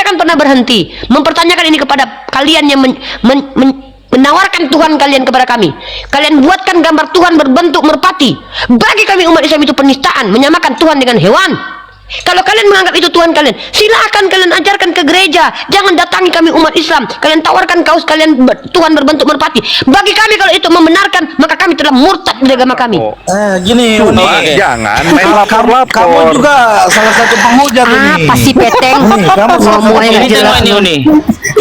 akan pernah berhenti mempertanyakan ini kepada kalian yang menawarkan Tuhan kalian kepada kami. Kalian buatkan gambar Tuhan berbentuk merpati. Bagi kami umat Islam itu penistaan, menyamakan Tuhan dengan hewan. Kalau kalian menganggap itu Tuhan kalian, silakan kalian ajarkan ke gereja. Jangan datangi kami umat Islam. Kalian tawarkan kaos kalian Tuhan berbentuk merpati. Bagi kami kalau itu membenarkan, maka kami telah murtad dari agama kami. Gini, Uni. Jangan main lapor-lapor. Kamu juga salah satu penghujat ini. Apa sih peteng? Ini tengok ini Uni.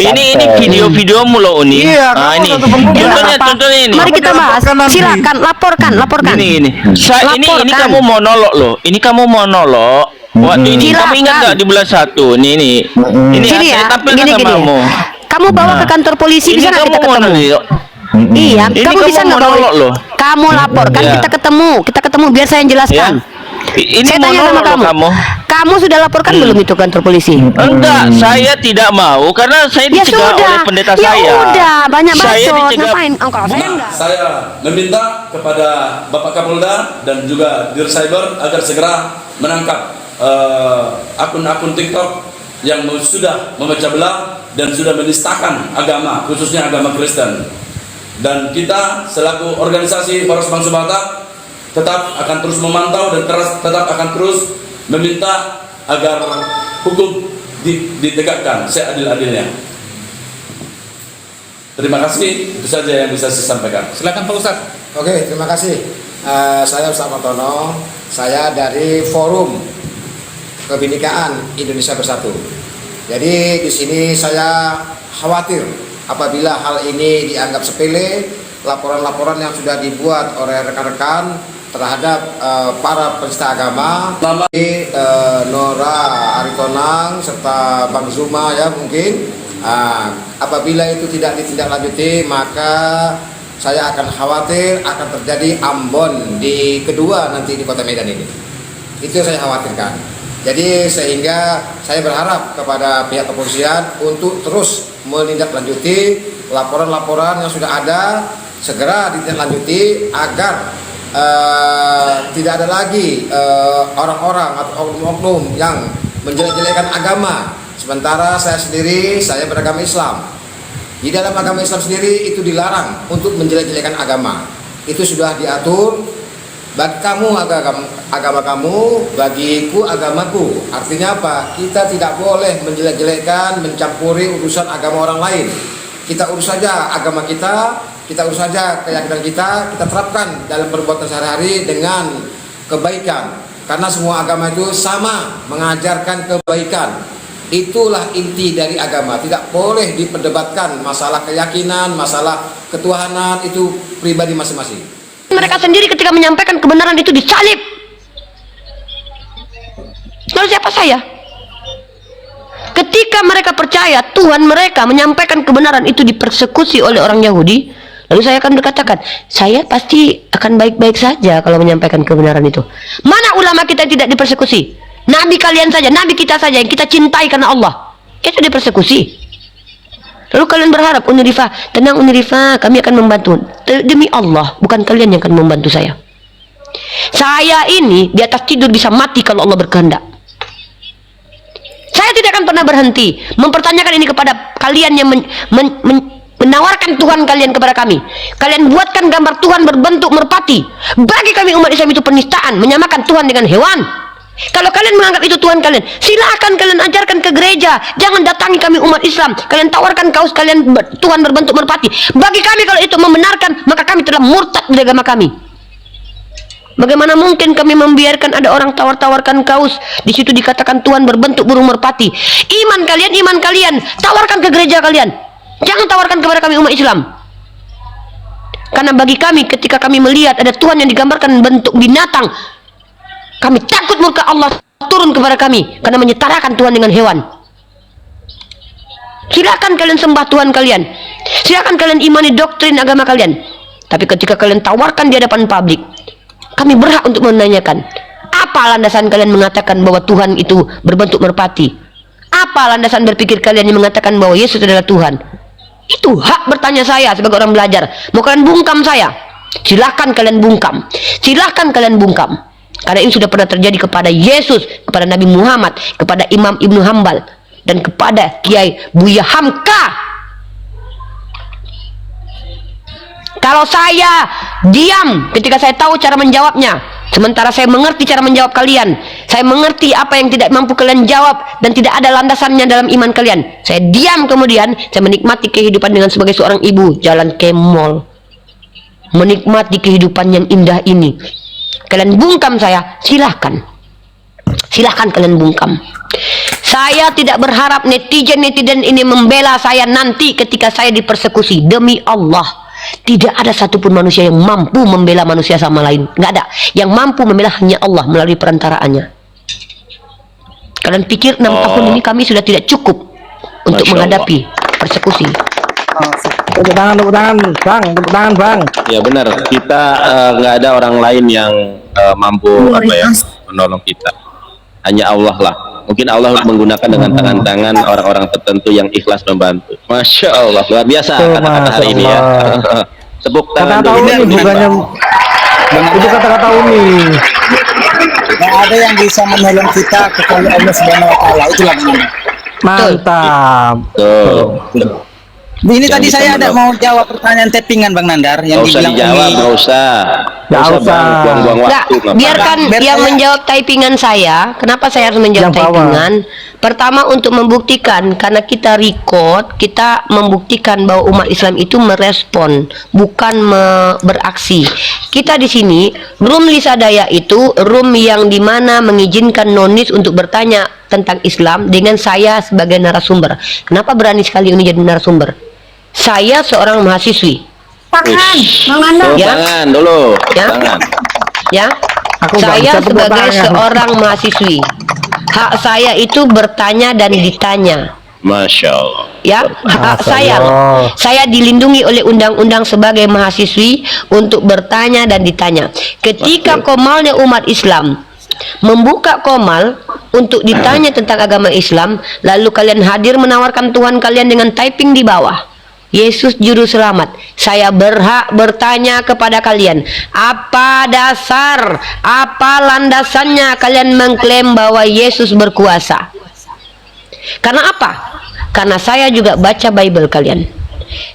Ini video-videomu loh Uni. Iya, ini. kamu satu penghujat. Contohnya ini. Mari kita bahas. Silakan laporkan. Ini. Ini kamu monolog loh. Ini kamu monolog. Waktu ini kamu ingat gak di bulan 1? Ini sini saya ya, tampilkan gini. kamu. Kamu bawa ke kantor polisi, bisa nggak kita ketemu? Iya, Ini kamu bisa nggak monolog loh. Kamu laporkan, Iya. kita ketemu biar saya yang jelaskan. Ini Saya tanya sama monolog kamu. Kamu sudah laporkan belum itu kantor polisi? Enggak, saya tidak mau karena saya Ya dicegah sudah, oleh pendeta ya saya. udah, banyak Saya bacot. dicegah. Ngapain? Kalau saya enggak. Saya meminta kepada Bapak Kapolda dan juga Dir Cyber agar segera menangkap akun-akun TikTok yang sudah memecah belah dan sudah menistakan agama, khususnya agama Kristen. Dan kita selaku organisasi Poros Bangsa Batak tetap akan terus memantau dan tetap akan terus meminta agar hukum ditegakkan seadil-adilnya. Terima kasih, itu saja yang bisa saya sampaikan. Silakan Pak Ustadz. Oke, terima kasih. Saya Ustadz Martono, saya dari Forum Kebinekaan Indonesia Bersatu. Jadi di sini saya khawatir apabila hal ini dianggap sepele, laporan-laporan yang sudah dibuat oleh rekan-rekan terhadap para penista agama, Nora Aritonang serta Bang Zuma ya mungkin. Apabila itu tidak ditindaklanjuti, maka saya akan khawatir akan terjadi Ambon di kedua nanti di Kota Medan ini. Itu yang saya khawatirkan. Jadi sehingga saya berharap kepada pihak kepolisian untuk terus menindaklanjuti laporan-laporan yang sudah ada, segera ditindaklanjuti agar tidak ada lagi orang-orang atau oknum yang menjelek-jelekan agama. Sementara saya sendiri, saya beragama Islam. Di dalam agama Islam sendiri itu dilarang untuk menjelek-jelekan agama. Itu sudah diatur. Bagi kamu agama kamu, bagiku agamaku. Artinya apa? Kita tidak boleh menjelek-jelekkan, mencampuri urusan agama orang lain. Kita urus saja agama kita urus saja keyakinan kita terapkan dalam perbuatan sehari-hari dengan kebaikan. Karena semua agama itu sama, mengajarkan kebaikan. Itulah inti dari agama. Tidak boleh diperdebatkan masalah keyakinan, masalah ketuhanan, itu pribadi masing-masing. Mereka sendiri ketika menyampaikan kebenaran itu disalib. Lalu siapa saya? Ketika mereka percaya Tuhan mereka menyampaikan kebenaran itu dipersekusi oleh orang Yahudi, lalu saya akan berkatakan, saya pasti akan baik-baik saja kalau menyampaikan kebenaran itu. Mana ulama kita yang tidak dipersekusi? Nabi kalian saja, Nabi kita saja yang kita cintai karena Allah, itu dipersekusi. Lalu kalian berharap, Unirifa, tenang Unirifa, kami akan membantu. Demi Allah, bukan kalian yang akan membantu saya. Saya ini di atas tidur bisa mati kalau Allah berkehendak. Saya tidak akan pernah berhenti mempertanyakan ini kepada kalian yang menawarkan Tuhan kalian kepada kami. Kalian buatkan gambar Tuhan berbentuk merpati. Bagi kami umat Islam itu penistaan, menyamakan Tuhan dengan hewan. Kalau kalian menganggap itu Tuhan kalian, silakan kalian ajarkan ke gereja. Jangan datangi kami umat Islam. Kalian tawarkan kaos kalian Tuhan berbentuk merpati. Bagi kami kalau itu membenarkan, maka kami telah murtad dari agama kami. Bagaimana mungkin kami membiarkan ada orang tawar-tawarkan kaos, di situ dikatakan Tuhan berbentuk burung merpati. Iman kalian, tawarkan ke gereja kalian. Jangan tawarkan kepada kami umat Islam. Karena bagi kami ketika kami melihat ada Tuhan yang digambarkan bentuk binatang, kami takut murka Allah turun kepada kami karena menyetarakan Tuhan dengan hewan. Silakan kalian sembah Tuhan kalian, silakan kalian imani doktrin agama kalian. Tapi ketika kalian tawarkan di hadapan publik, kami berhak untuk menanyakan, apa landasan kalian mengatakan bahwa Tuhan itu berbentuk merpati? Apa landasan berpikir kalian yang mengatakan bahwa Yesus adalah Tuhan? Itu hak bertanya saya sebagai orang belajar. Mau kalian bungkam saya? Silakan kalian bungkam. Silakan kalian bungkam. Karena ini sudah pernah terjadi kepada Yesus, kepada Nabi Muhammad, kepada Imam Ibnu Hambal. dan kepada Kiai Buya Hamka. Kalau saya diam ketika saya tahu cara menjawabnya, sementara saya mengerti cara menjawab kalian, saya mengerti apa yang tidak mampu kalian jawab dan tidak ada landasannya dalam iman kalian, saya diam, kemudian saya menikmati kehidupan dengan sebagai seorang ibu, jalan ke mall, menikmati kehidupan yang indah ini. Kalian bungkam saya, silahkan kalian bungkam. Saya tidak berharap netizen ini membela saya nanti ketika saya dipersekusi. Demi Allah, tidak ada satupun manusia yang mampu membela manusia sama lain. Nggak ada. Yang mampu membela hanya Allah melalui perantaraannya. Kalian pikir 6 tahun ini kami sudah tidak cukup untuk Masya menghadapi persekusi? Tepuk tangan bang. Ya benar, kita nggak ada orang lain yang mampu menolong kita. Hanya Allah lah. Mungkin Allah menggunakan dengan tangan-tangan orang-orang tertentu yang ikhlas membantu. Masya Allah, luar biasa kata-kata hari ini ya. Tepuk tangan Kata-kata dulu. Uni bukannya itu kata-kata Uni. Nggak ada yang bisa menolong kita kecuali Allah Subhanahu Wa Taala. Itulah benar. Mantap. Tuh. Ini Yang tadi bisa saya ada menolong. mau jawab pertanyaan tappingan Bang Nandar yang Nggak usah dibilang dijawab, Umi. nggak usah. Nggak usah. Bang, buang-buang Nggak, waktu. Bapak. biarkan Biar yang saya- menjawab typingan saya. Kenapa saya harus menjawab Yang bawah. typingan? Pertama, untuk membuktikan, karena kita record, kita membuktikan bahwa umat Islam itu merespon, bukan beraksi. Kita di sini, room Lisa Daya itu room yang dimana mengizinkan nonis untuk bertanya tentang Islam dengan saya sebagai narasumber. Kenapa berani sekali ini jadi narasumber? Saya seorang mahasiswi. Tuh, Ya. tangan dulu. Ya. Tangan. Ya, Aku nggak saya bisa tepuk sebagai tangan. seorang mahasiswi, hak saya itu bertanya dan ditanya. Masya Allah. Ya, hak saya dilindungi oleh undang-undang sebagai mahasiswi untuk bertanya dan ditanya. Ketika komalnya umat Islam membuka komal untuk ditanya tentang agama Islam, lalu kalian hadir menawarkan Tuhan kalian dengan typing di bawah, Yesus juru selamat. Saya berhak bertanya kepada kalian, apa dasar, apa landasannya kalian mengklaim bahwa Yesus berkuasa? Karena apa? Karena saya juga baca Bible kalian.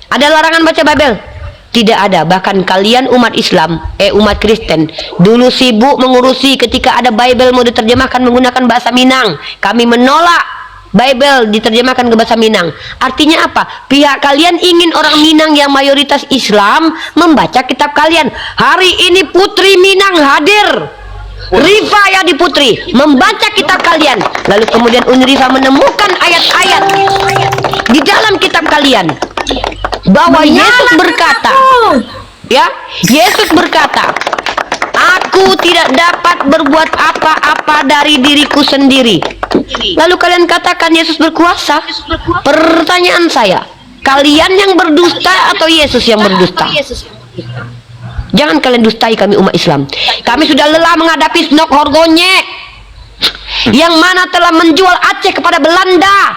Ada larangan baca Bible? Tidak ada. Bahkan kalian umat Islam, umat Kristen, dulu sibuk mengurusi ketika ada Bible mau diterjemahkan menggunakan bahasa Minang. Kami menolak Bible diterjemahkan ke bahasa Minang. Artinya apa? Pihak kalian ingin orang Minang yang mayoritas Islam membaca kitab kalian. Hari ini Putri Minang hadir, Rifa Yadi Putri membaca kitab kalian. Lalu kemudian Unrifa menemukan ayat-ayat di dalam kitab kalian bahwa Yesus berkata, ya, Yesus berkata, aku tidak dapat berbuat apa-apa dari diriku sendiri. Lalu kalian katakan Yesus berkuasa. Pertanyaan saya, kalian yang berdusta atau Yesus yang berdusta? Jangan kalian dustai kami umat Islam. Kami sudah lelah menghadapi Snok Horgonyek yang mana telah menjual Aceh kepada Belanda.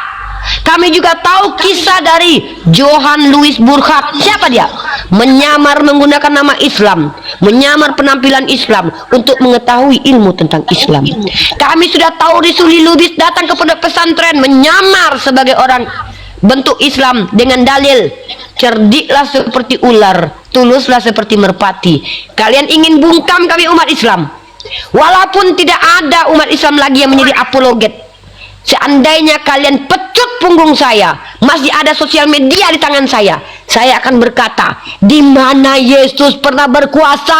Kami juga tahu kisah dari Johann Louis Burckhardt. Siapa dia? Menyamar menggunakan nama Islam, menyamar penampilan Islam untuk mengetahui ilmu tentang Islam. Kami sudah tahu Risuli Lubis datang ke pondok pesantren menyamar sebagai orang bentuk Islam dengan dalil cerdiklah seperti ular, tuluslah seperti merpati. Kalian ingin bungkam kami umat Islam, walaupun tidak ada umat Islam lagi yang menjadi apologet. Seandainya kalian pecut punggung saya, masih ada sosial media di tangan saya akan berkata, di mana Yesus pernah berkuasa?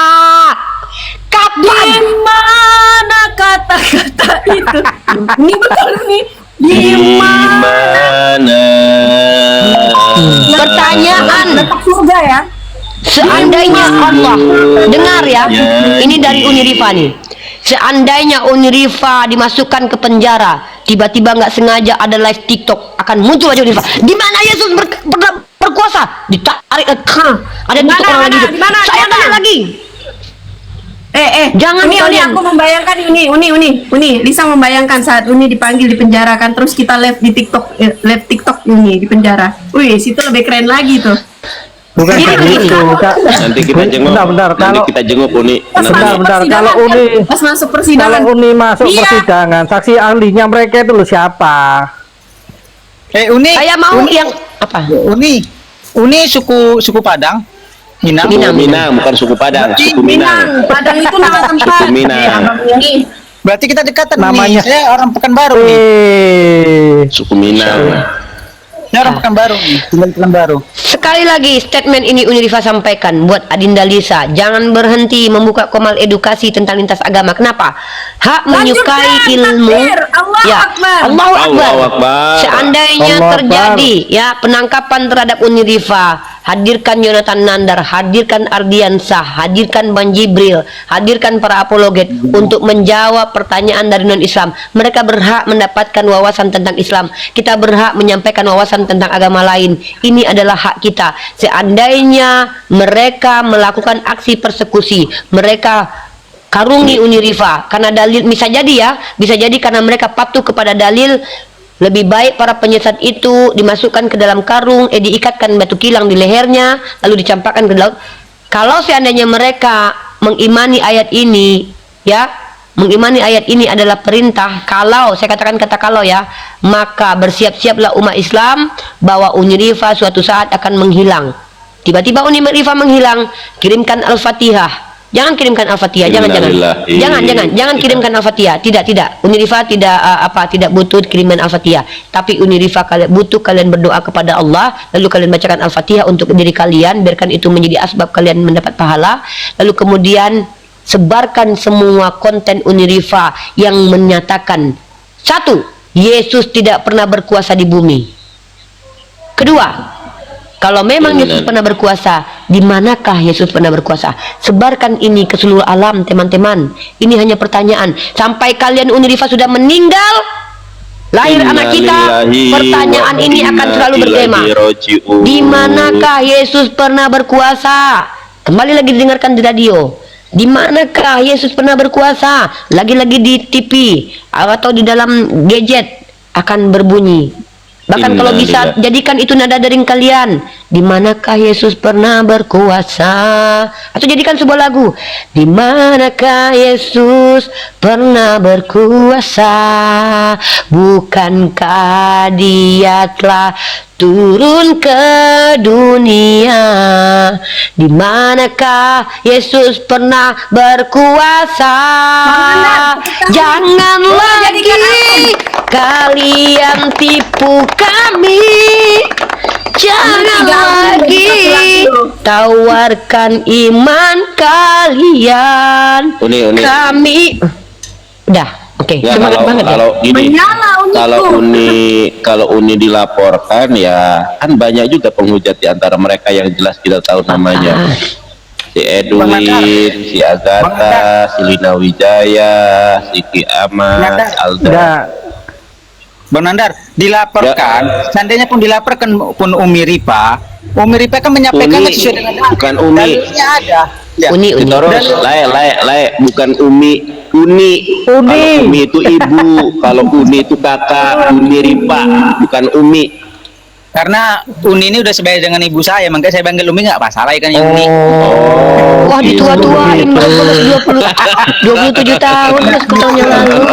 Kapan? Di mana kata-kata itu? Ini betul nih. Di mana? Pertanyaan. Letak surga ya. Seandainya Allah, dengar ya, ini dari Unirifa nih. Seandainya Unirifa dimasukkan ke penjara, tiba-tiba nggak sengaja ada live TikTok, akan muncul aja Unirifa. Di mana Yesus pernah berkuasa? Ditarik, ada TikTok orang lagi. Saya tanya lagi. Jangan Uni, kalian. aku membayangkan Uni, Lisa membayangkan saat Uni dipanggil di penjara kan, terus kita live di TikTok, live TikTok Uni di penjara. Wih, situ lebih keren lagi tuh. Bukan Jadi kayak begini. gitu, Kak. Nanti kita jenguk. Bentar, Nanti kalau kita jenguk Uni. bentar, kalau Uni Pas masuk persidangan. kalau Uni masuk Iya. persidangan, saksi ahlinya mereka itu loh siapa? Uni. Saya mau Uni, yang apa? Uni suku Padang. Minang. Minang, bukan suku Padang, suku Minang. Padang itu nama tempat. Suku Minang. Ini. Berarti kita dekatan Namanya. nih. Saya orang Pekanbaru nih. Suku Minang. Saya orang Pekanbaru nih. Tinggal di Pekanbaru. Sekali lagi statement ini Unirifa sampaikan buat Adinda Lisa, jangan berhenti membuka komal edukasi tentang lintas agama. Kenapa? Hak menyukai Lanjutkan, ilmu. takbir. Allahu Akbar. Allahu Akbar. Allahu Akbar. Seandainya Allahu terjadi ya penangkapan terhadap Unirifa, hadirkan Yonatan Nandar, hadirkan Ardiansah, hadirkan Bang Jibril, hadirkan para apologet untuk menjawab pertanyaan dari non-Islam. Mereka berhak mendapatkan wawasan tentang Islam. Kita berhak menyampaikan wawasan tentang agama lain. Ini adalah hak kita. Seandainya mereka melakukan aksi persekusi, mereka karungi Unirifa karena dalil, bisa jadi karena mereka patuh kepada dalil. Lebih baik para penyesat itu dimasukkan ke dalam karung, diikatkan batu kilang di lehernya, lalu dicampakkan ke laut. Kalau seandainya mereka mengimani ayat ini, ya, mengimani ayat ini adalah perintah. Kalau saya katakan kata kalau ya, maka bersiap-siaplah umat Islam bahwa Unirifa suatu saat akan menghilang. Tiba-tiba Unirifa menghilang, kirimkan Al-Fatihah. Jangan kirimkan Al-Fatihah, jangan kirimkan Al-Fatihah. Tidak. Unirifa tidak butuh kiriman Al-Fatihah. Tapi Unirifa butuh kalian berdoa kepada Allah, lalu kalian bacakan Al-Fatihah untuk diri kalian, biarkan itu menjadi asbab kalian mendapat pahala. Lalu kemudian sebarkan semua konten Unirifa yang menyatakan, satu, Yesus tidak pernah berkuasa di bumi. Kedua, kalau memang Yesus pernah berkuasa, di manakah Yesus pernah berkuasa? Sebarkan ini ke seluruh alam, teman-teman. Ini hanya pertanyaan. Sampai kalian Unirifa sudah meninggal, lahir anak kita, pertanyaan ini akan selalu bertema. Di manakah Yesus pernah berkuasa? Kembali lagi didengarkan di radio. Di manakah Yesus pernah berkuasa? Lagi-lagi di TV atau di dalam gadget akan berbunyi. Bahkan kalau bisa jadikan itu nada dering kalian. Di manakah Yesus pernah berkuasa? Atau jadikan sebuah lagu. Di manakah Yesus pernah berkuasa? Bukankah Dia telah turun ke dunia? Di manakah Yesus pernah berkuasa? Jangan lagi kalian tipu kami. Jangan lagi tawarkan iman kalian. Kami udah oke. Ya, Semangat banget kalau ya. gini, kalau Uni dilaporkan ya kan banyak juga penghujat di antara mereka yang jelas kita tahu namanya. Si Edwin, si Agatha, si Lina Wijaya, si Ki Ahmad, Alda. Bang Nandar, dilaporkan, seandainya pun dilaporkan pun Umi Ripa kan menyampaikan sesuai dengan bukan Umi. dalilnya ada. Ya. Uni. Terus, bukan Uni. Kalau Umi itu ibu, kalau Uni itu kakak, Umi Ripa, bukan Umi. Karena Uni ini udah sebaya dengan ibu saya, makanya saya panggil Umi, nggak masalah ikan Uni. Wah, ditua-tuain 27 tahun mas yang lalu.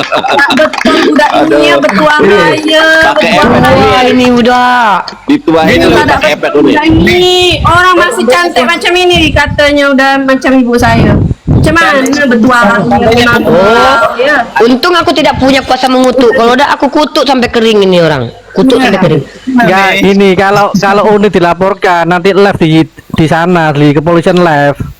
Betul udah ininya betua aja. Pakai efek Ini udah dituain dulu pakai efek Uni. Ini orang masih cantik macam ini katanya udah macam ibu saya. Cuman betua. Ya. Untung aku tidak punya kuasa mengutuk. Kalau udah aku kutuk sampai kering ini orang. Kutuk sampai kering. Ya ini kalau Uni dilaporkan nanti live di sana di kepolisian live.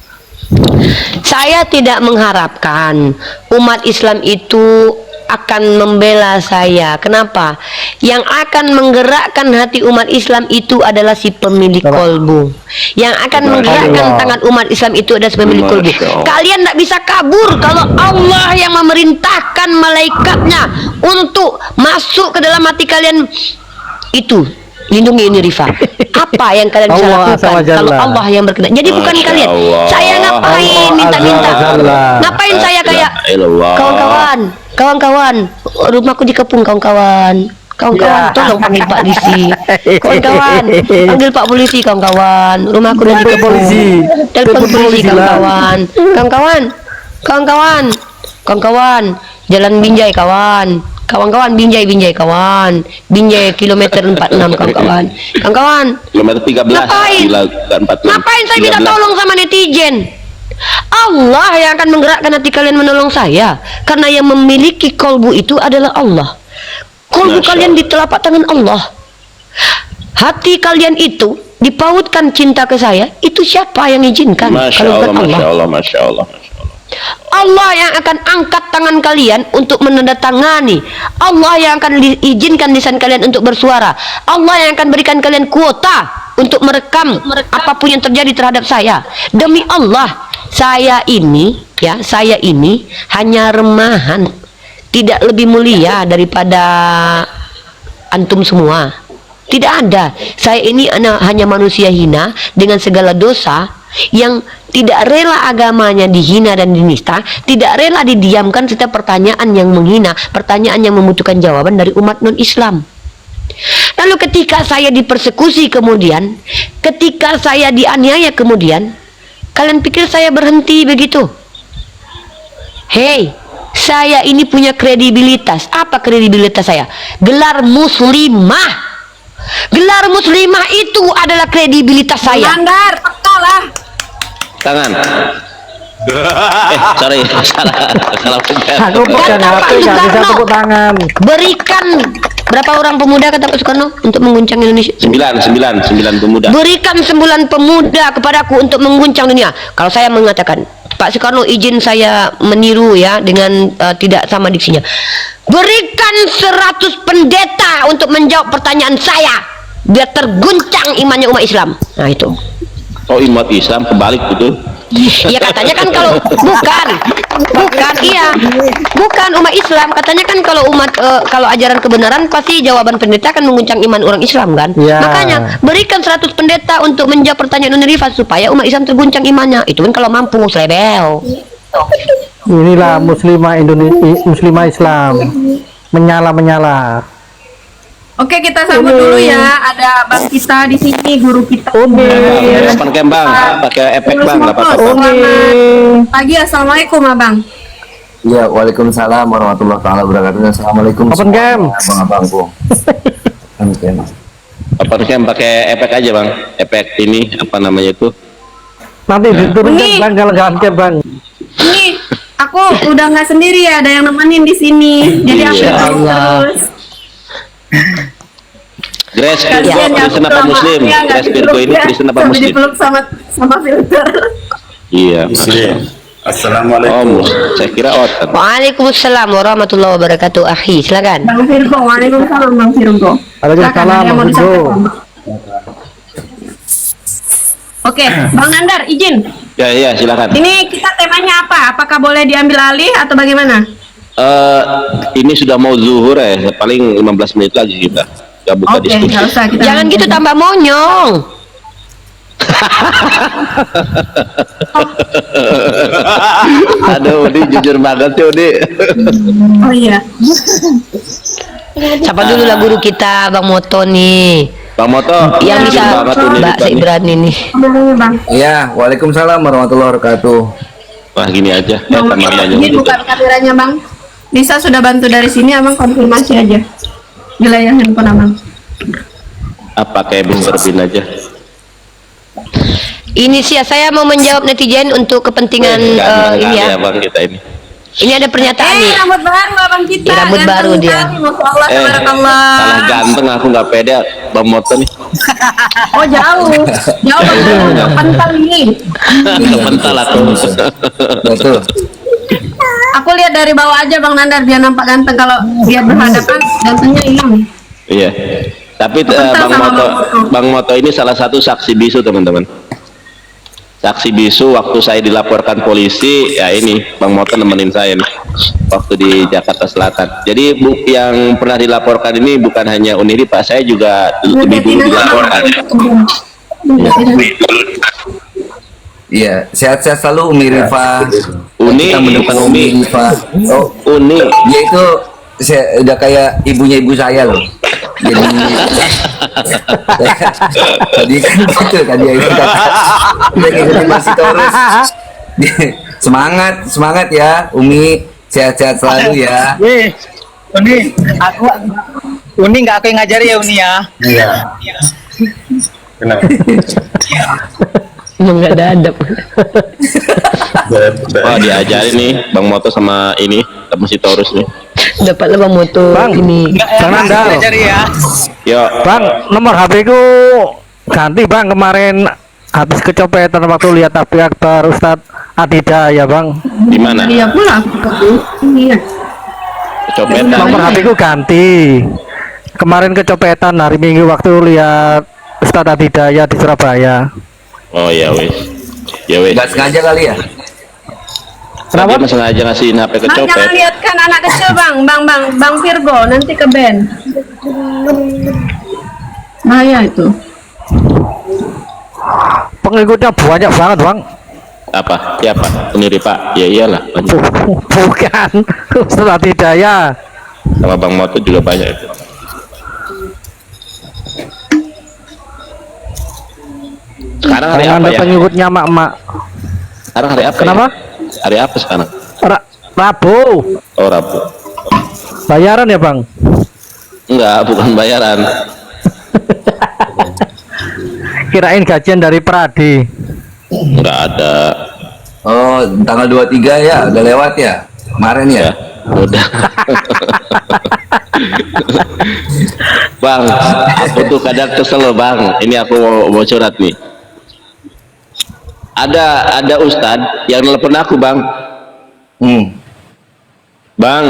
Saya tidak mengharapkan umat Islam itu akan membela saya. Kenapa? Yang akan menggerakkan hati umat Islam itu adalah si pemilik kolbu. Yang akan menggerakkan tangan umat Islam itu adalah si pemilik kolbu. Kalian tidak bisa kabur kalau Allah yang memerintahkan malaikatnya untuk masuk ke dalam hati kalian itu. Lindungi Unirifa. Apa yang kalian bisa lakukan kalau Allah yang berkenan? Jadi bukan kalian. Saya ngapain minta-minta? Ngapain saya kayak kawan-kawan, rumahku dikepung kawan-kawan. Tolong panggil Pak Polisi. Kawan-kawan, panggil Pak Polisi kawan-kawan. Rumahku udah dikepung. Telepon polisi kawan-kawan. Kawan-kawan, Jalan Binjai kawan. Kawan-kawan, Binjai kawan. Binjai kilometer 46 kawan-kawan. Kawan-kawan, Kilometer 13. Ngapain? Gila, bukan 40. ngapain saya minta 13. tolong sama netizen? Allah yang akan menggerakkan hati kalian menolong saya. Karena yang memiliki kolbu itu adalah Allah. Kolbu Masya kalian Allah. di telapak tangan Allah. Hati kalian itu dipautkan cinta ke saya. Itu siapa yang izinkan? Masya Kalau Allah, bukan Masya Allah, Masya Allah. Allah yang akan angkat tangan kalian untuk menandatangani. Allah yang akan izinkan lisan kalian untuk bersuara. Allah yang akan berikan kalian kuota untuk merekam apapun yang terjadi terhadap saya. Demi Allah, saya ini hanya remahan, tidak lebih mulia daripada antum semua. Tidak ada. Saya ini hanya manusia hina dengan segala dosa yang tidak rela agamanya dihina dan dinista, tidak rela didiamkan setiap pertanyaan yang menghina, pertanyaan yang membutuhkan jawaban dari umat non-Islam. Lalu ketika saya dipersekusi kemudian, ketika saya dianiaya kemudian, kalian pikir saya berhenti begitu? Hei, saya ini punya kredibilitas. Apa kredibilitas saya? Gelar muslimah. Gelar muslimah itu adalah kredibilitas saya. Mandar, peka lah. Tangan. Sorry, salah pegang. Aku pegang Kata Pak HP nggak bisa Soekarno, tepuk tangan. berikan berapa orang pemuda kata Pak Soekarno untuk mengguncang Indonesia? 9 pemuda. Berikan 9 pemuda kepadaku untuk mengguncang dunia. Kalau saya mengatakan, Pak Soekarno izin saya meniru ya dengan tidak sama diksinya. Berikan 100 pendeta untuk menjawab pertanyaan saya biar terguncang imannya umat Islam. Nah itu. Oh, umat Islam kebalik gitu. Ya katanya kan kalau bukan umat Islam, katanya kan kalau kalau ajaran kebenaran pasti jawaban pendeta akan mengguncang iman orang Islam kan. Ya. Makanya berikan 100 pendeta untuk menjawab pertanyaan Unirifat supaya umat Islam terguncang imannya. Itu kan kalau mampu selebel. Inilah muslimah Indonesia, muslimah Islam. Menyala. Oke, kita sambut dulu ya. Ada bang kita di sini, guru kita. Open cam bang, pakai efek bang, nggak apa-apa. Selamat pagi, assalamualaikum abang. Ya, waalaikumsalam warahmatullahi taala wabarakatuh. Assalamualaikum. Open cam. Abang-abangku. Open cam. Open cam pakai efek aja bang, efek ini apa namanya itu? Nanti diturunkan Ini. bang kalau nggak cam bang. Nih, aku udah nggak sendiri ya, ada yang nemenin di sini. Jadi aku Insya terus. Grace Kasian Virgo, ya, Kristen apa aku Muslim? sama- ya, nggak Grace Virgo ini dipeluk, Kristen apa sampai Muslim? dipeluk sama filter. Iya. Assalamualaikum. Saya kira otak. Waalaikumsalam warahmatullahi wabarakatuh. Akhi, silakan. Bang Virgo, waalaikumsalam Bang Virgo. Waalaikumsalam, Silakan, ada yang mau Bang Virgo. disampaikan. Oke, Bang Nandar, izin. Ya, silakan. Ini kita temanya apa? Apakah boleh diambil alih atau bagaimana? Ini sudah mau zuhur ya, paling 15 menit lagi kita buka Oke, diskusi. nggak usah kita. Jangan gitu tambah monyong. Aduh, Udi jujur banget sih Udi. Oh iya. Siapa dulu lah guru kita, Bang Moto nih. Bang Moto, Yang jujur bisa banget Udi Mbak depannya. Seibran ini. Namanya Bang. Ya, waalaikumsalam warahmatullahi wabarakatuh. Wah gini aja, ya Bang, sama aja izin gitu. buka kameranya Bang. Lisa sudah bantu dari sini, Abang konfirmasi aja. Di layar handphone Abang. Apa kayak Mr. Bean aja? Ini sih saya mau menjawab netizen untuk kepentingan ini ya. Bang kita ini. Ini ada pernyataan nih. Rambut baru Abang kita. Ini rambut Ganteng baru dia. sekali, Masya Allah, Salah tabarakallah. ganteng aku nggak pede Bang Moto nih. Oh jauh. Jauh Bang. Pental ini. Kepental aku. Betul. Aku lihat dari bawah aja Bang Nandar biar nampak ganteng. Kalau biar berhadapan gantengnya hilang. Iya. Tapi Kepental Bang sama Moto, Bang Moto. Bang Moto ini salah satu saksi bisu teman-teman. Saksi bisu waktu saya dilaporkan polisi, ya ini Bang Moto nemenin saya nih waktu di Jakarta Selatan. Jadi yang pernah dilaporkan ini bukan hanya Uniri Pak, saya juga lebih dulu dilaporkan. Iya, sehat-sehat selalu Umi Rifa. Uni, Kita mendukung bukan Umi. Rifa. Oh, Uni, dia itu udah kayak ibunya ibu saya loh. Jadi tadi kan gitu kan dia itu kata dia ngikutin masih terus. Semangat ya Umi, sehat-sehat selalu ya. Uni nggak aku yang ngajari ya Uni ya. Iya. Kenapa? Emang nggak ada adab. Wah, diajarin nih Bang Moto sama ini sama si Taurus nih. Dapatlah Bang Moto Bang, ini. Bang Nandar. Ngajari ya. Yo, Bang, nomor HP ku ganti Bang, kemarin habis kecopetan waktu lihat Tapi Akbar Ustadz Adida ya Bang. di mana? Iya pula. Iya. Kecopetan. Nomor HP ku ganti. Kemarin kecopetan hari Minggu waktu lihat Ustadz Adida ya di Surabaya. Oh ya wes. Ya wes. Nggak sengaja kali ya. Kenapa? Dia sengaja ngasihin HP Bang, jangan kecopet. lihat kan anak kecil bang Virgo nanti ke band. Bahaya itu. Pengikutnya banyak banget Bang. Apa? Siapa? Sendiri Pak. Ya iyalah. Banyak. Bukan Ustadz Adida ya. Sama Bang Moto juga banyak itu. Sekarang hari Bang apa Anda ya? pengikutnya mak-mak. Sekarang hari apa? Kenapa? Ya? Hari apa sekarang? Rabu. Oh, Rabu. Bayaran ya Bang? Enggak, bukan bayaran. Kirain gajian dari Pradi. Enggak ada. Oh, tanggal 23 ya, udah lewat ya. Kemarin ya. Ya, udah. Bang, aku tuh kadang kesel loh, Bang. Ini aku mau curhat nih. Ada ustadz yang nelpon aku, Bang. Bang,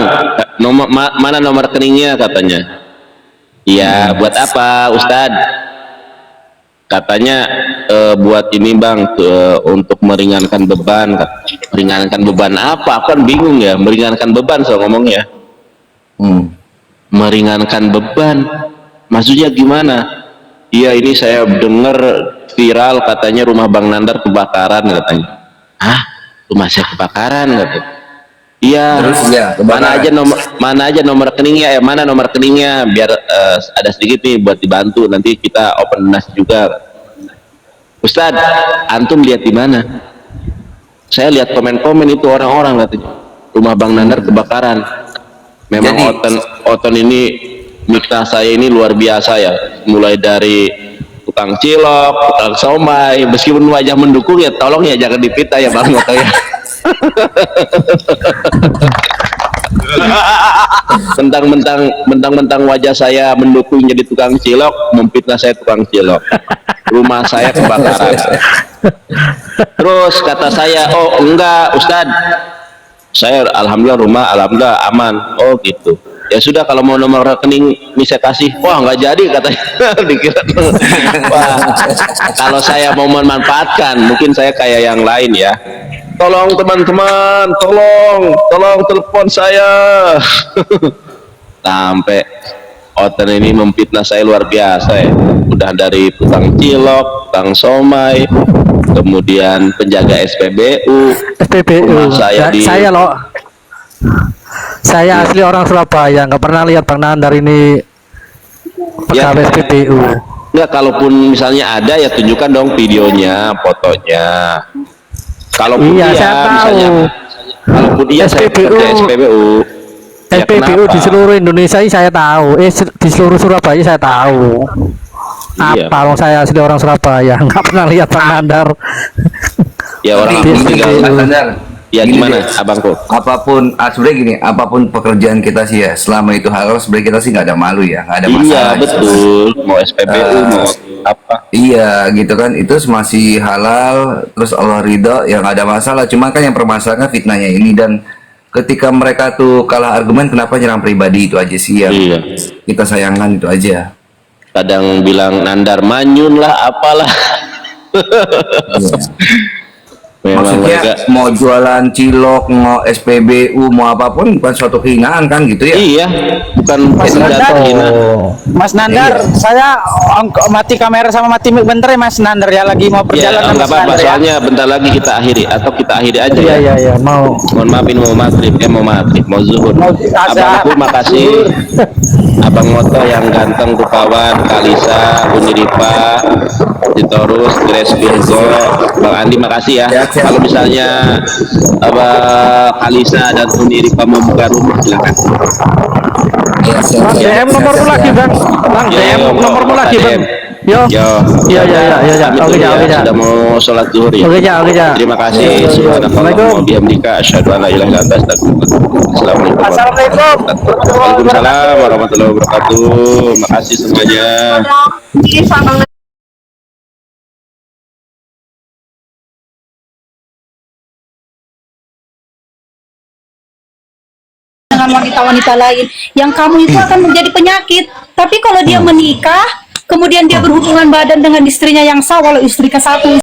mana nomor rekeningnya katanya. Iya, buat apa, Ustadz? Katanya buat ini Bang, untuk meringankan beban. Meringankan beban apa? Aku kan bingung ya, meringankan beban so ngomongnya. Meringankan beban, maksudnya gimana? Iya, ini saya dengar viral katanya rumah Bang Nandar kebakaran katanya. Hah? Rumah saya kebakaran katanya. Iya, Terus ya, mana aja nomor rekeningnya, mana nomor rekeningnya biar ada sedikit nih buat dibantu, nanti kita open donasi juga. Ustadz, antum lihat di mana? Saya lihat komen-komen itu orang-orang katanya rumah Bang Nandar kebakaran. Memang Oton ini mitra saya ini luar biasa ya, mulai dari tukang cilok, tukang somai, meskipun wajah mendukung ya tolong ya jangan dipita ya Bang Moto ya. Mentang-mentang wajah saya mendukung jadi tukang cilok, memfitnah saya tukang cilok. Rumah saya kebakaran. Terus kata saya, oh enggak Ustadz, saya alhamdulillah aman. Oh gitu. Ya sudah, kalau mau nomor rekening ini saya kasih. Wah nggak jadi katanya. Dikira wah, kalau saya mau memanfaatkan mungkin saya kayak yang lain ya. Tolong teman-teman, tolong telepon saya. Sampai Oten ini memfitnah saya luar biasa ya. Udah dari tukang cilok, tukang somai, kemudian penjaga SPBU. Saya loh. Saya asli orang Surabaya, nggak pernah lihat Bang Nandar ini pegawai SPBU. Enggak, kalaupun misalnya ada ya tunjukkan dong videonya, fotonya. Kalaupun iya, saya tahu. misalnya, kalaupun iya SPBU, saya SPBU. SPBU di seluruh Indonesia ini saya tahu. Di seluruh Surabaya saya tahu. Iya. Apa kalau saya asli orang Surabaya, nggak pernah lihat Bang Nandar. Ya orang Tapi aku tinggal. Mas Nandar, Ya gini gimana, deh, abangku? apapun sebenarnya gini, apapun pekerjaan kita sih ya, selama itu halal sebenarnya kita sih nggak ada malu ya, nggak ada Iya masalah. betul, mau SPBU mau apa? Iya gitu kan, itu masih halal, terus Allah ridho, ya nggak ada masalah. Cuma kan yang permasalahannya fitnahnya ini, dan ketika mereka tuh kalah argumen, kenapa nyerang pribadi, itu aja sih yang Iya. kita sayangkan, itu aja. Kadang bilang Nandar manyun lah, apalah. Iya. Memang Maksudnya mereka, mau jualan cilok, mau SPBU, mau apapun bukan suatu kehinaan kan gitu ya. iya, bukan senjata hina. Mas Nandar, saya mati kamera sama mati mic bentar ya Mas Nandar ya, lagi mau Ya, perjalanan nggak Mas apa-apa, Nandar ya. soalnya bentar lagi kita akhiri atau kita akhiri aja ya. Iya, mau. Mohon maaf ini mau maghrib, mau zuhur. Abangku makasih. Abang Moto yang ganteng, rupawan, Kalisa, Uniripa, Ditorus, Grace Virgo, Bang Andi makasih ya. Kalau misalnya Kalisa dan Uniripa membuka rumah silakan. Ya, siap, Bang, siap. DM nomormu Siap, lagi siap. bang. Bang, DM nomormu lagi bang. Yo. Yo, Iya, iya, iya, iya, iya. pamit Oke, dulu ja, ya. oke, ja. Sudah mau sholat zuhur ya. Oke, ja, oke, ja. Terima kasih. Iya, iya. Subhanallah Assalamualaikum. wa bihamdika asyhadu an la ilaha illa anta astaghfiruka wa atubu ilaik. Assalamualaikum. Assalamualaikum. Waalaikumsalam warahmatullahi wabarakatuh. Makasih semuanya. Sama dengan wanita-wanita lain yang kamu itu akan menjadi penyakit. Tapi kalau dia menikah kemudian dia berhubungan badan dengan istrinya yang sah, walau istri ke satu